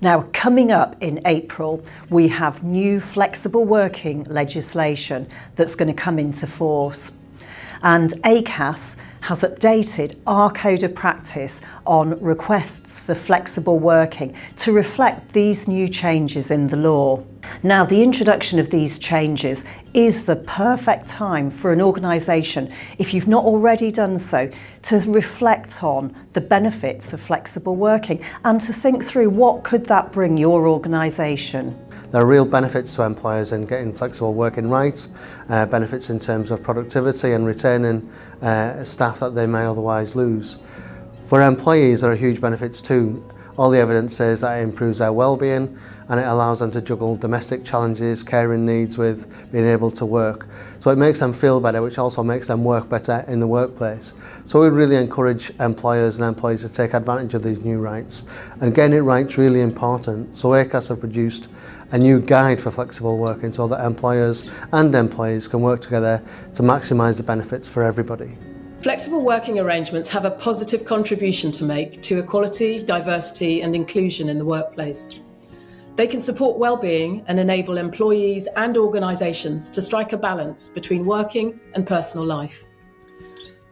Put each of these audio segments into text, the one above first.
Now, coming up in April, we have new flexible working legislation that's going to come into force. And Acas has updated our Code of Practice on requests for flexible working to reflect these new changes in the law. Now, the introduction of these changes is the perfect time for an organisation, if you've not already done so, to reflect on the benefits of flexible working and to think through what could that bring your organisation. There are real benefits to employers in getting flexible working rights, benefits in terms of productivity and retaining staff that they may otherwise lose. For employees, there are huge benefits too. All the evidence says that it improves their well-being and it allows them to juggle domestic challenges, caring needs with being able to work. So it makes them feel better, which also makes them work better in the workplace. So we really encourage employers and employees to take advantage of these new rights. And getting it right is really important. So Acas have produced a new guide for flexible working so that employers and employees can work together to maximise the benefits for everybody. Flexible working arrangements have a positive contribution to make to equality, diversity and inclusion in the workplace. They can support well-being and enable employees and organisations to strike a balance between working and personal life.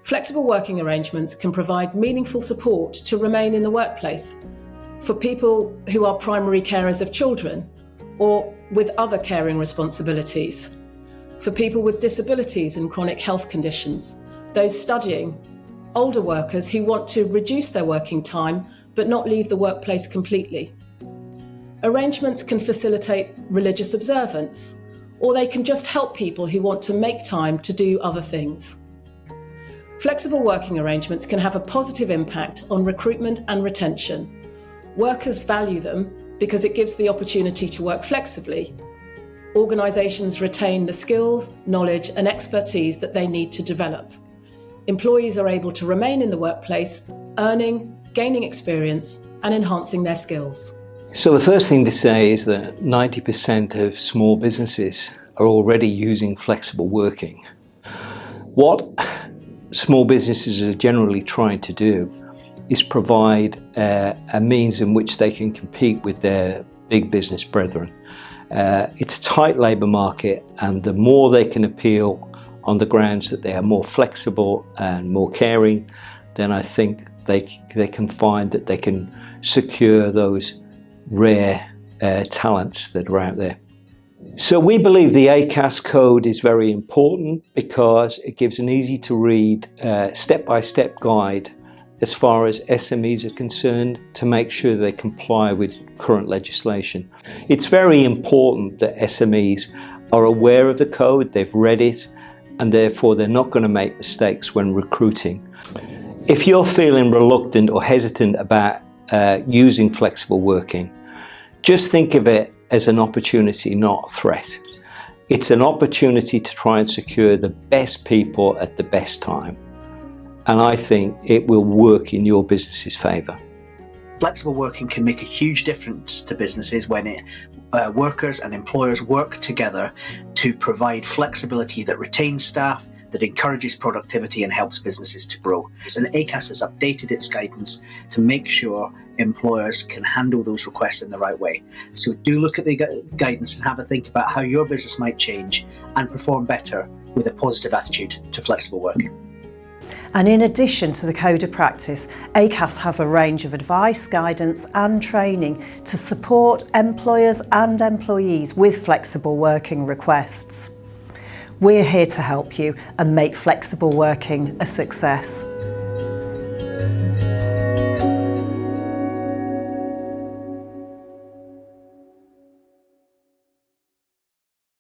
Flexible working arrangements can provide meaningful support to remain in the workplace for people who are primary carers of children or with other caring responsibilities, for people with disabilities and chronic health conditions, those studying, older workers who want to reduce their working time but not leave the workplace completely. Arrangements can facilitate religious observance, or they can just help people who want to make time to do other things. Flexible working arrangements can have a positive impact on recruitment and retention. Workers value them because it gives the opportunity to work flexibly. Organisations retain the skills, knowledge and expertise that they need to develop. Employees are able to remain in the workplace, earning, gaining experience and enhancing their skills. So the first thing to say is that 90% of small businesses are already using flexible working. What small businesses are generally trying to do is provide a means in which they can compete with their big business brethren. It's a tight labour market, and the more they can appeal on the grounds that they are more flexible and more caring, then I think they can find that they can secure those rare talents that are out there. So we believe the Acas Code is very important because it gives an easy to read step-by-step guide as far as SMEs are concerned to make sure they comply with current legislation. It's very important that SMEs are aware of the code, they've read it, and therefore they're not going to make mistakes when recruiting. If you're feeling reluctant or hesitant about using flexible working, just think of it as an opportunity, not a threat. It's an opportunity to try and secure the best people at the best time. And I think it will work in your business's favour. Flexible working can make a huge difference to businesses when workers and employers work together to provide flexibility that retains staff, that encourages productivity and helps businesses to grow. And Acas has updated its guidance to make sure employers can handle those requests in the right way. So do look at the guidance and have a think about how your business might change and perform better with a positive attitude to flexible working. And in addition to the Code of Practice, Acas has a range of advice, guidance and training to support employers and employees with flexible working requests. We're here to help you and make flexible working a success.